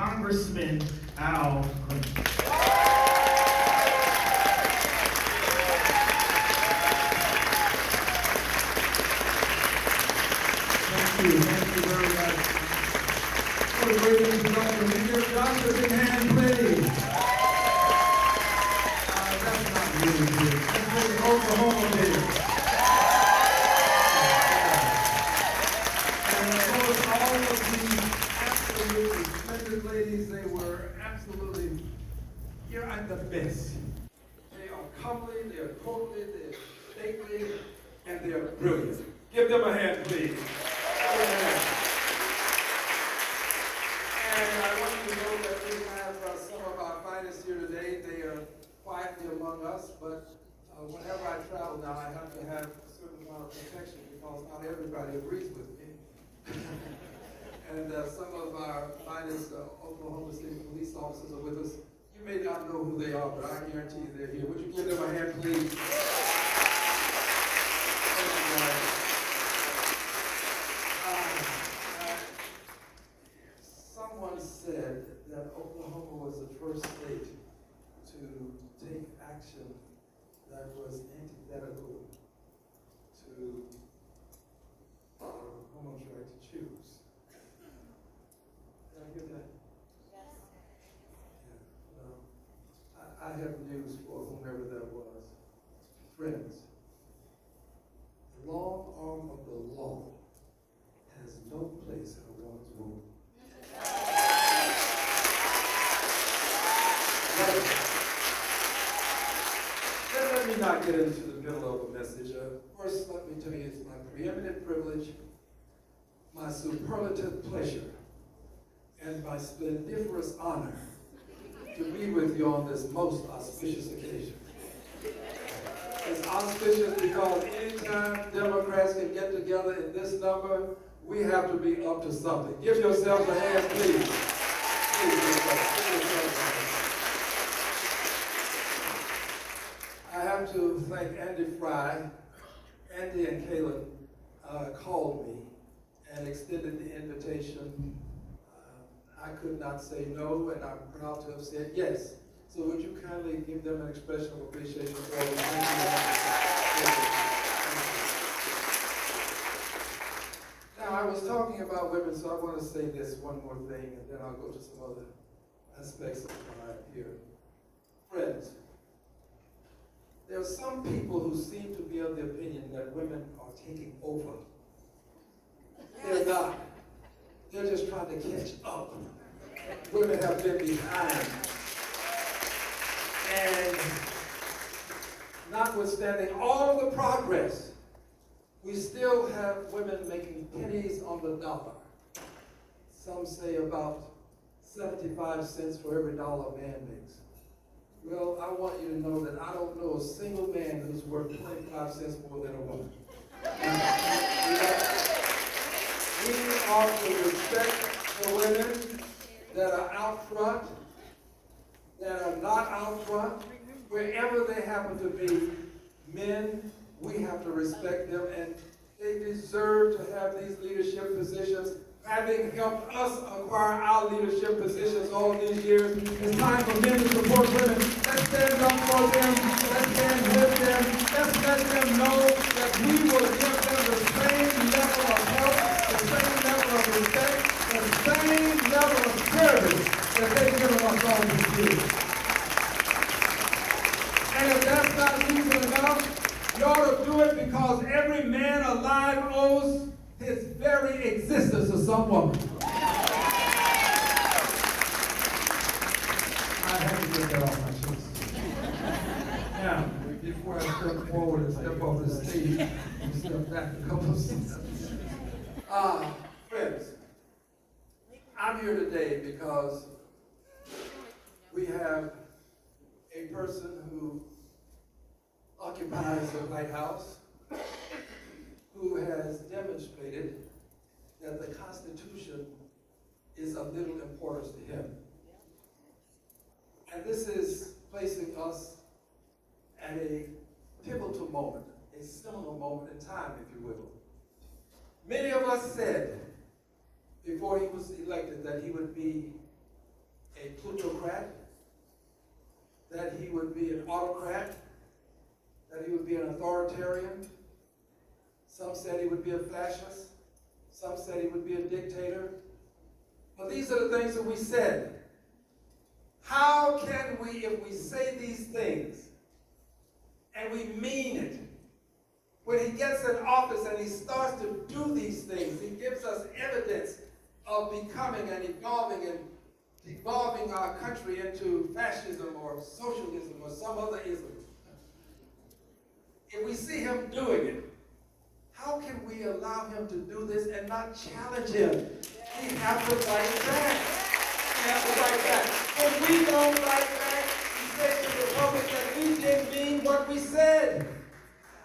Congressman Al Greene. Thank you very much. What a great introduction. Can you give Joshua a big hand, please? That's not really good. That's really Oklahoma big. And of course, all of these absolutely splendid ladies, they were absolutely, you're at the best. They are comely, they are courtly, they are stately, and they are brilliant. Give them a hand, please. And I want you to know that we have some of our finest here today. They are quietly among us, but whenever I travel now, I have to have a certain amount of protection because not everybody agrees with me. And some of our finest Oklahoma State police officers are with us. You may not know who they are, but I guarantee you they're here. Would you give them a hand, please? Thank you, guys. Someone said that Oklahoma was the first state to take action that was antithetical to Oklahoma's right to choose. Did I get that? Yes. Yeah, well, I have news for whomever that was. Friends, the long arm of the law has no place in a woman's womb. Let me not get into the middle of a message. First, let me tell you, it's my preeminent privilege, my superlative pleasure, and my splendiferous honor to be with you on this most auspicious occasion. It's auspicious because anytime Democrats can get together in this number, we have to be up to something. Give yourselves a hand, please. Give yourselves a hand. I have to thank Andy Fry. Andy and Caleb called me and extended the invitation. I could not say no, and I'm proud to have said yes. So would you kindly give them an expression of appreciation for all the Now, I was talking about women, so I want to say this one more thing, and then I'll go to some other aspects of my here. Friends, there are some people who seem to be of the opinion that women are taking over. They're not. They're just trying to catch up. Women have been behind. And notwithstanding all of the progress, we still have women making pennies on the dollar. Some say about 75 cents for every dollar a man makes. Well, I want you to know that I don't know a single man who's worth 25 cents more than a woman. We ought to respect the women that are out front, that are not out front, wherever they happen to be. Men, we have to respect them, and they deserve to have these leadership positions, having helped us acquire our leadership positions all these years. It's time for men to support women. Let's stand up for them. Let's stand with them. Let's let them know that we will give them the same level of help, the same level of respect, the same level of service that they've given us all these years. And if that's not reason enough, you ought to do it because every man alive owes his very existence to some woman. I have to get that off my chest. Now, before I step forward and step off the stage and step back a couple of steps. Friends, I'm here today because we have a person who occupies the White House who has demonstrated that the Constitution is of little importance to him. And this is placing us at a pivotal moment, a seminal moment in time, if you will. Many of us said before he was elected that he would be democrat, that he would be an autocrat, that he would be an authoritarian. Some said he would be a fascist. Some said he would be a dictator. But these are the things that we said. How can we, if we say these things and we mean it, when he gets in office and he starts to do these things, he gives us evidence of becoming and evolving our country into fascism or socialism or some other ism. If we see him doing it, how can we allow him to do this and not challenge him? We have to fight back. We have to fight back. If we don't fight back, we say to the public that we didn't mean what we said.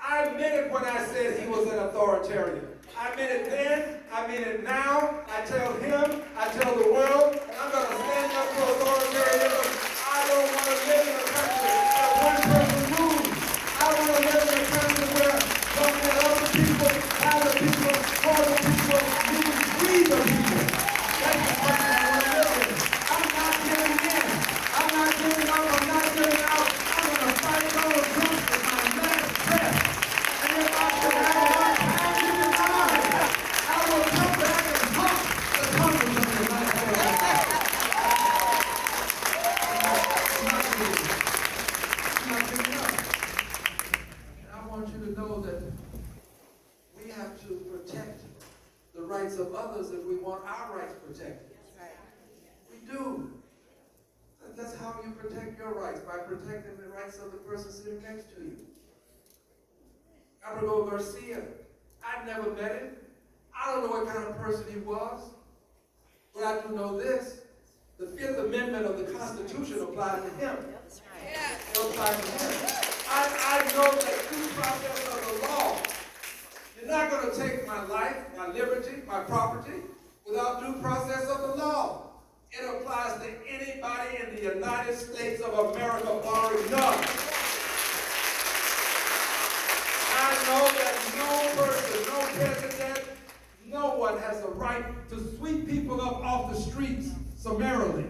I meant it when I said he was an authoritarian. I meant it then, I mean it now. I tell him, I tell the world, I'm going to stand up to authoritarianism. I don't want to live in a country where one person rules. I want to live in a country where don't let other people, have the people, for the people, you free the people. That's the country I want to live in. I'm not giving in. I'm not giving up. I'm not giving out. I'm going to fight Donald Trump with my last breath. And if I should have a hard time giving time, I will come back and talk the Congress of the United States. I'm not giving up. And I want you to know that we have to protect the rights of others if we want our rights protected. We do. That's how you protect your rights, by protecting the rights of the person sitting next to you. Gabriel Garcia, I've never met him. I don't know what kind of person he was, but I do know this. The Fifth Amendment of the Constitution applies to him. It applies to him. I know that due process of the law, you're not going to take my life, my liberty, my property, without due process of the law. It applies to anybody in the United States of America, barring none. I know that no person, no president, no one has the right to sweep people up off the streets summarily.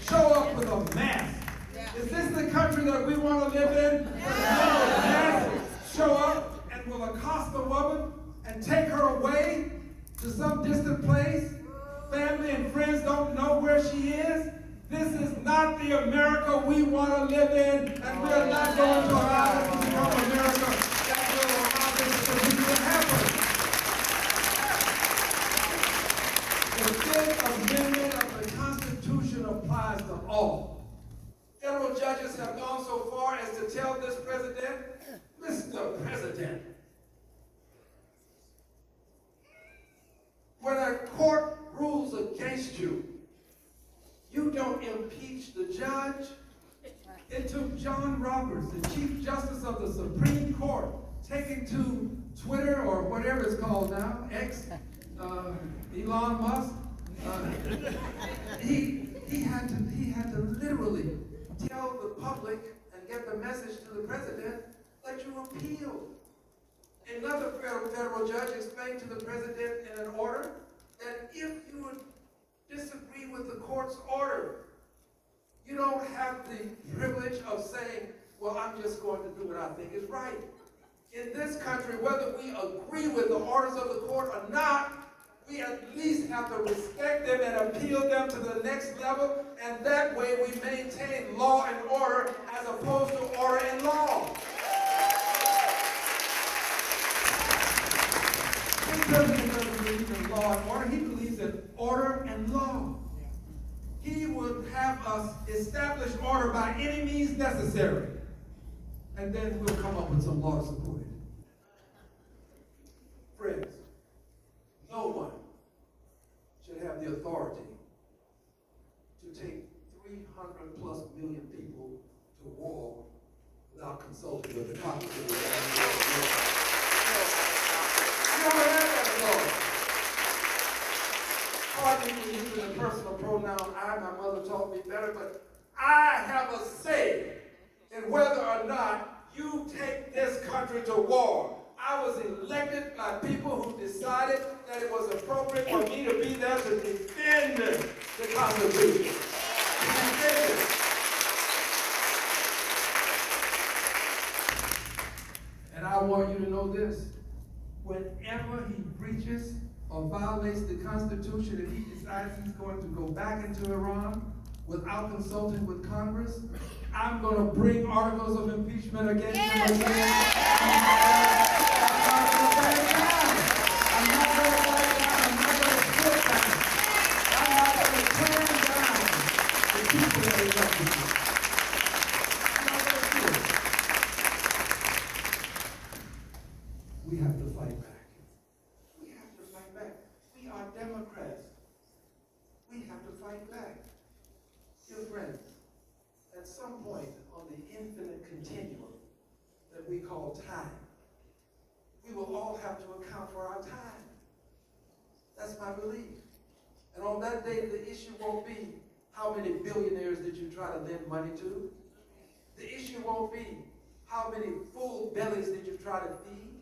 Show up with a mask. Is this the country that we want to live in? Show up and will accost a woman and take her away to some distant place. Family and friends don't know where she is. This is not the America we want to live in, and we're not going to allow this to become America that will allow this to continue to happen. The Fifth Amendment of the Constitution applies to all. Federal judges have gone so far as to tell this president, Mr. President, when a court rules against you, you don't impeach the judge. It took John Roberts, the Chief Justice of the Supreme Court, taking to Twitter or whatever it's called now, X, Elon Musk. He had to literally tell the public and get the message to the president that you appeal. Another federal judge explained to the president in an order that if you would disagree with the court's order, you don't have the privilege of saying, well, I'm just going to do what I think is right. In this country, whether we agree with the orders of the court or not, we at least have to respect them and appeal them to the next level, and that way we maintain law and order as opposed to order and law. The president doesn't believe in law and order. He believes in order and law. He would have us establish order by any means necessary, and then we'll come up with some law to support it. Friends, no one should have the authority to take 300 plus million people to war without consulting with the Congress of the United States. You never had that authority. Pardon me for using the personal pronoun I. My mother taught me better, but I have a say in whether or not you take this country to war. I was elected by people who decided that it was appropriate for me to be there to defend the Constitution. say this. And I want you to know this. Whenever he breaches or violates the Constitution and he decides he's going to go back into Iran without consulting with Congress, I'm going to bring articles of impeachment against him again. I'm not going to back down. I'm not going to back down. I'm not going to slip back. I'm not going to turn down the people that elected me. I'm not going to do it. We have to fight back. We have to fight back. We are Democrats. We have to fight back. Dear friends, at some point on the infinite continuum that we call time, we will all have to account for our time. That's my belief. And on that day, the issue won't be how many billionaires did you try to lend money to. The issue won't be how many full bellies did you try to feed.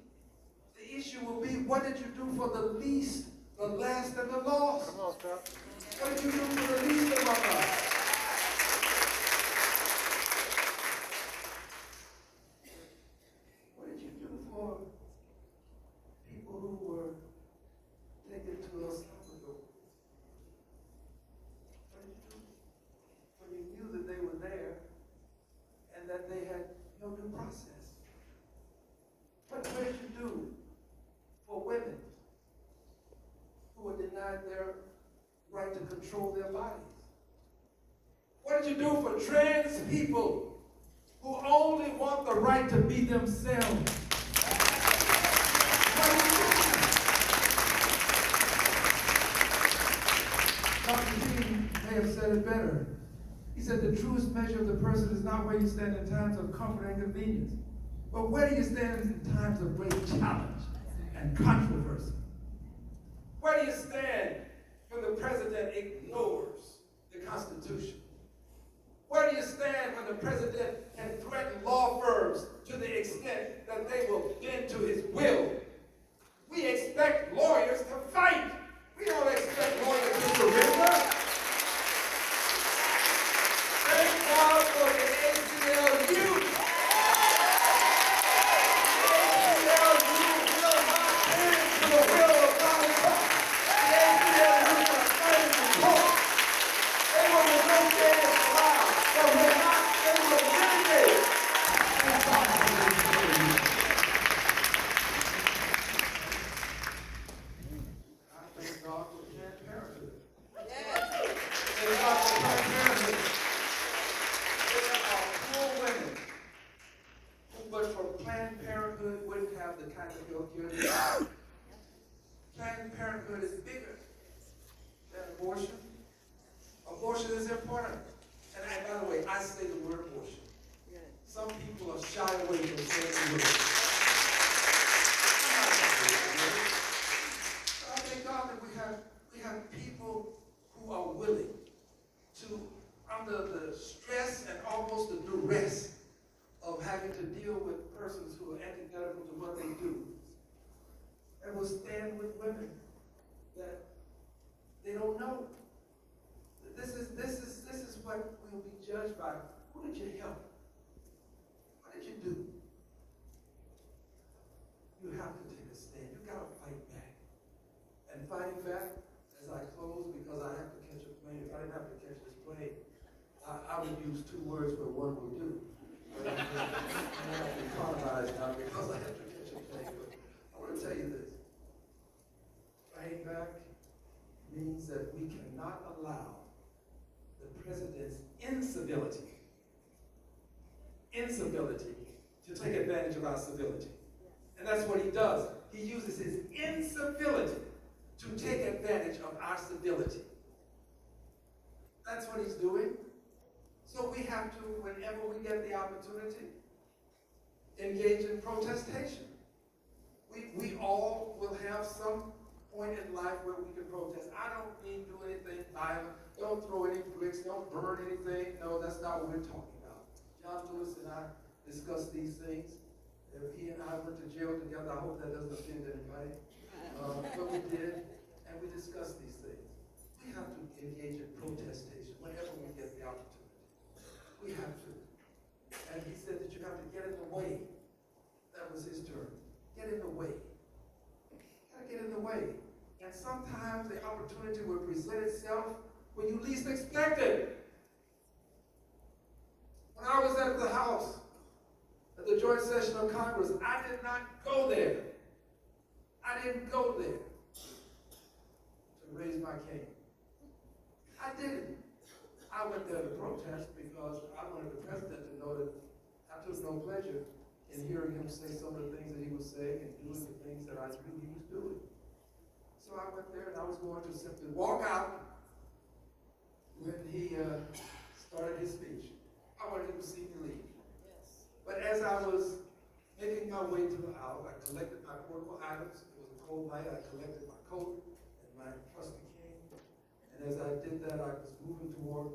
The issue will be, what did you do for the least, the last, and the lost? Come on, Scott. What did you do for the least among us? What did you do for people who were taken to El Salvador? What did you do when you knew that they were there and that they had no due process? What did you do for women who were denied their right to control their bodies? What did you do for trans people who only want the right to be themselves? What did you do? Dr. Greene may have said it better. He said the truest measure of the person is not where you stand in times of comfort and convenience, but where do you stand in times of great challenge and controversy? Where do you stand when the president ignores the Constitution? Where do you stand when the president can threaten law firms to the extent that they will bend to his will? We expect lawyers to fight. We don't expect lawyers to surrender. Thank God for the ACLU. Planned Parenthood is bigger than abortion. Abortion is important. And by the way, I say the word abortion. Some people are shy away from saying the word. I thank God that we have people who are willing to, under the stress and almost the duress of having to deal with persons who are antithetical to what they do, and will stand with women that they don't know. This is what we'll be judged by. Who did you help? What did you do? You have to take a stand. You got to fight back. And fighting back, as I close, because I have to catch a plane. If I didn't have to catch this plane, I would use two words where one will do. But I'm have to economize now because I have to catch a plane. But I want to tell you this. Fighting back means that we cannot allow the president's incivility to take advantage of our civility. And that's what he does. He uses his incivility to take advantage of our civility. That's what he's doing. So we have to, whenever we get the opportunity, engage in protestation. We all will have some point in life where we can protest. I don't mean do anything violent. Don't throw any bricks. Don't burn anything. No, that's not what we're talking about. John Lewis and I discussed these things. He and I went to jail together. I hope that doesn't offend anybody. But we did, and we discussed these things. We have to engage in protestation whenever we get the opportunity. way. That was his term. Get in the way. Gotta get in the way. And sometimes the opportunity will present itself when you least expect it. When I was at the House, at the joint session of Congress, I did not go there. I didn't go there to raise my cane. I didn't. I went there to protest because I wanted the president to know that I took no pleasure in hearing him say some of the things that he was saying and doing the things that I knew he was doing. So I went there and I was going to simply walk out when he started his speech. I wanted him to see me leave. Yes. But as I was making my way to the aisle, I collected my portable items. It was a cold night. I collected my coat and my trusty cane. And as I did that, I was moving toward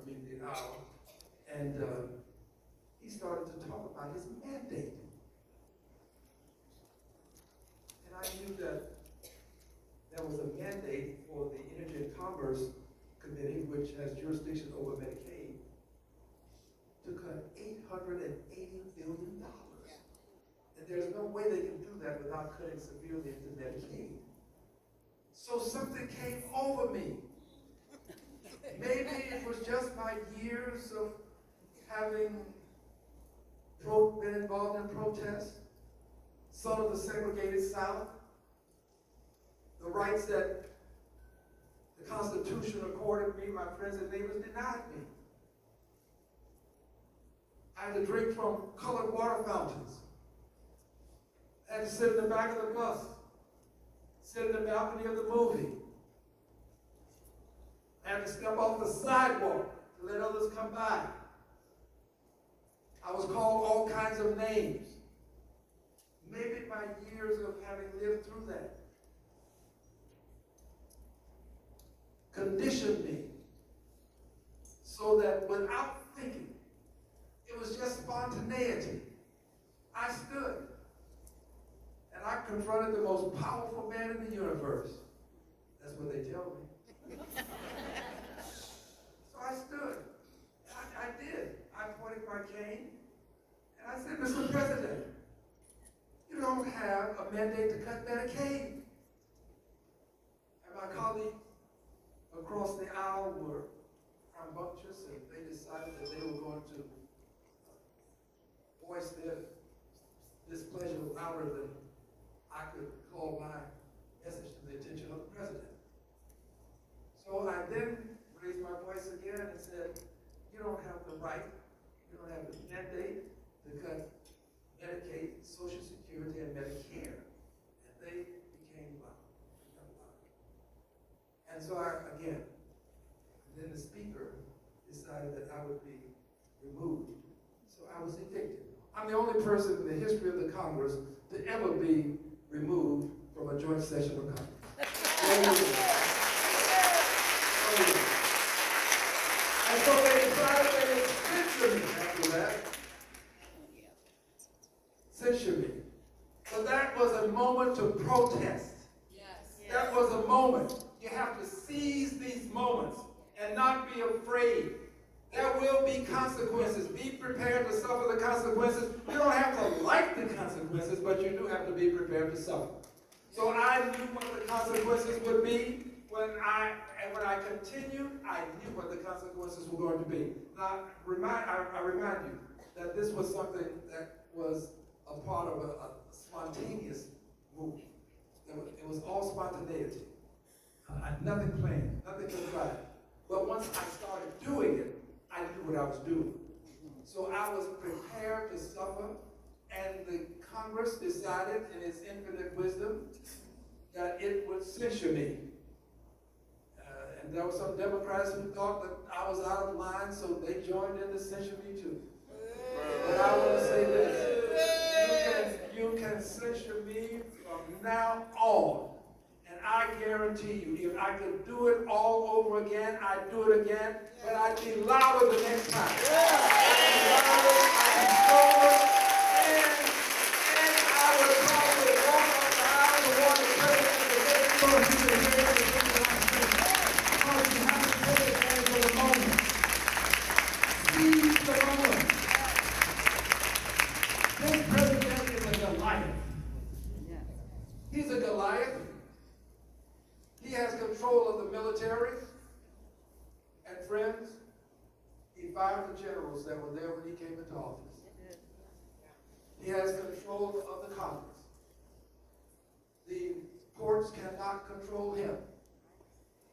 the aisle. And he started to talk about his mandate. And I knew that there was a mandate for the Energy and Commerce Committee, which has jurisdiction over Medicaid, to cut $880 billion. And there's no way they can do that without cutting severely into Medicaid. So something came over me. Maybe it was just my years of having been involved in protests, son of the segregated South, the rights that the Constitution accorded me, my friends and neighbors denied me. I had to drink from colored water fountains. I had to sit in the back of the bus, sit in the balcony of the movie. I had to step off the sidewalk to let others come by. I was called all kinds of names. Maybe my years of having lived through that conditioned me so that without thinking, it was just spontaneity. I stood and I confronted the most powerful man in the universe. That's what they tell me. So I stood. I did. I pointed my cane and I said, Mr. President, you don't have a mandate to cut Medicaid. And my colleagues across the aisle were rambunctious and they decided that they were going to voice their displeasure louder than I could call my message to the attention of the president. So I then raised my voice again and said, you don't have the right, you don't have the mandate to cut Medicaid, Social Security, and Medicare. And they became loud. And so then the speaker decided that I would be removed. So I was evicted. I'm the only person in the history of the Congress to ever be removed from a joint session of Congress. And so they decided they would censure me after that. Censure me. But that was a moment to protest. Yes. That was a moment. You have to seize these moments and not be afraid. There will be consequences. Be prepared to suffer the consequences. You don't have to like the consequences, but you do have to be prepared to suffer. So I knew what the consequences would be. When I continued, I knew what the consequences were going to be. Now, I remind you that this was something that was a part of a spontaneous movement. It was all spontaneity. Nothing planned, nothing contrived. But once I started doing it, I knew what I was doing. So I was prepared to suffer, and the Congress decided in its infinite wisdom that it would censure me. And there were some Democrats who thought that I was out of line, so they joined in to censure me too. But I want to say this, you can censure me from now on. And I guarantee you, if I could do it all over again, I'd do it again, but I'd be louder the next time. I'd be louder, I'd be stronger, and I would probably walk up the aisle toward the president and say, so he can hear everything that I'm saying. Because you have to take advantage of the moment. Seize the moment. friends, he fired the generals that were there when he came into office. He has control of the Congress. The courts cannot control him.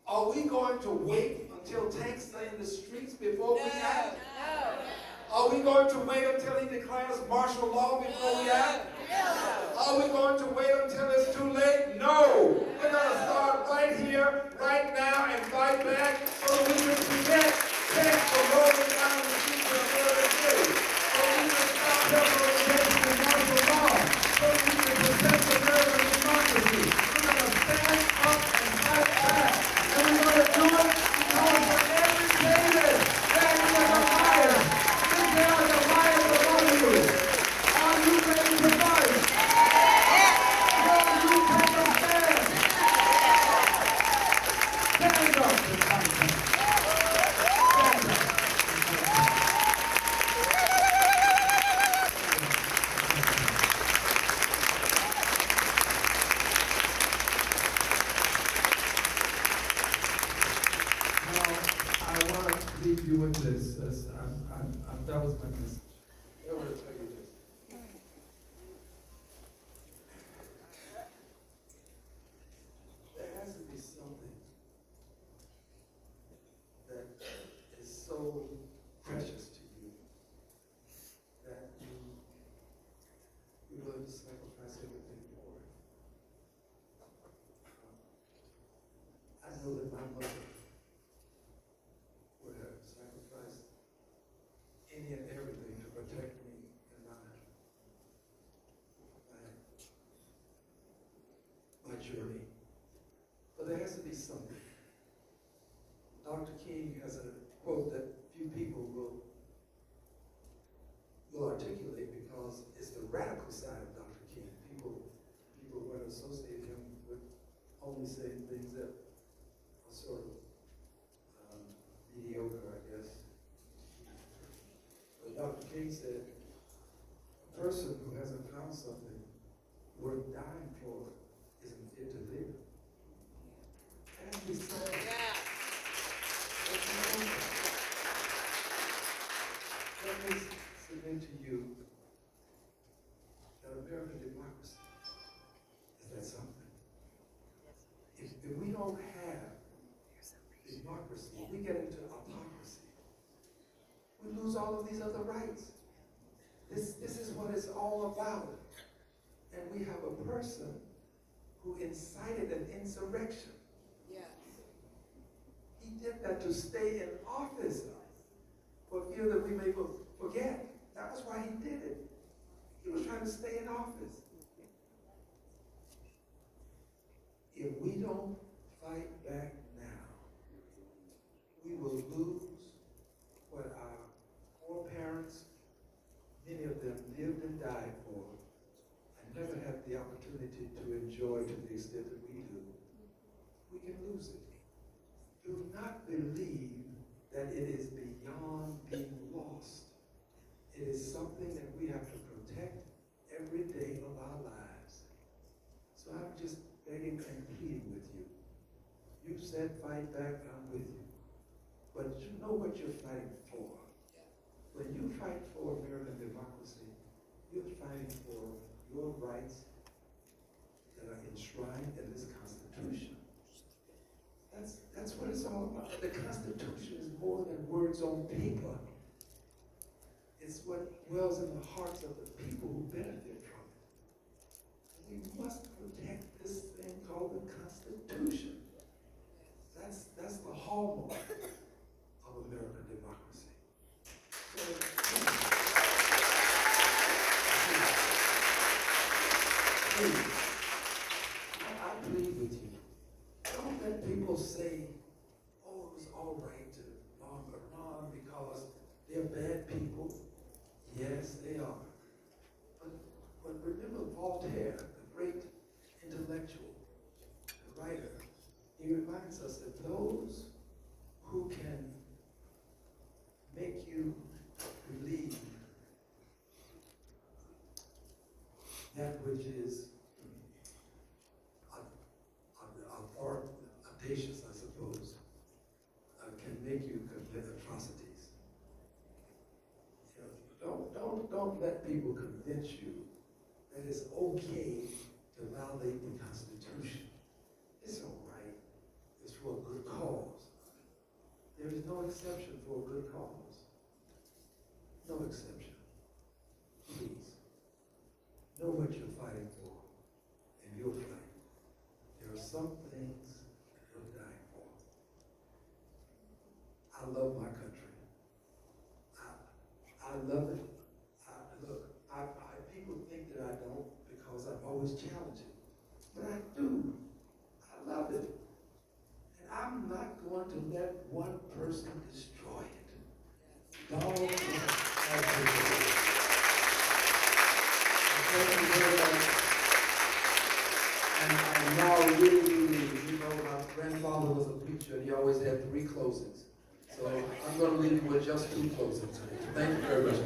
Are we going to wait until tanks are in the streets before we act? No. Are we going to wait until he declares martial law before we act? Are we going to wait until it's too late? No. We're going to start right here, right now, and fight back so we can prevent tanks from rolling down the streets of American City. So we can stop them from taking martial law. So we can protect American democracy. We're going to stand up and fight back. And we're going to do it because for every David, there is a Goliath. And there are Goliaths among you. Are you ready to fight? Will you take a stand? Stand up and fight back. Stand up. Leave you with this. That was my message. I want to tell you this. There has to be something that is so precious to you that you're willing to sacrifice everything for it. I know that my mother would have sacrificed any and everything to protect me and my journey. But there has to be something. Dr. King has a quote that few people will articulate because it's the radical side of Dr. King. People who associate him with only saying things that are sort of mediocre, I guess. But Dr. King said, a person who hasn't found something worth dying for isn't fit to live. And he said, let me submit to you that American democracy is that something. If we don't have democracy, we get into autocracy. We lose all of these other rights. This is what it's all about. And we have a person who incited an insurrection. Yes. He did that to stay in office for fear that we may forget. That was why he did it. He was trying to stay in office. If we don't fight back now, we will lose what our foreparents, many of them lived and died for, and never had the opportunity to enjoy to the extent that we do. We can lose it. Do not believe that it is beyond being lost. It is something that we have to protect every day of our lives. So I'm just begging and pleading with you. You said fight back, I'm with you. But you know what you're fighting for. When you fight for American democracy, you're fighting for your rights that are enshrined in this Constitution. That's what it's all about. The Constitution is more than words on paper. It's what dwells in the hearts of the people who benefit from it. We must protect this thing called the Constitution. That's the hallmark of American democracy. So, please, I plead with you. Don't let people say, oh, it was all right to run because they're bad people. Yes, they are. But remember Voltaire, the great intellectual, the writer, he reminds us that those who can make you believe that which is audacious, I suppose, can make you commit atrocities. You know, don't let people convince you that it's okay to violate the Constitution. It's all right. It's for a good cause. There is no exception for a good cause. No exception. Please, know what you're fighting for, and you'll fight. There are some things you'll die for. I love my country. I love it. People think that I don't because I'm always challenging. But I do. I love it. And I'm not going to let one person destroy it. Thank you very much. And I now really, my grandfather was a preacher and he always had 3 closings. So I'm going to leave you with just 2 closings. Thank you very much.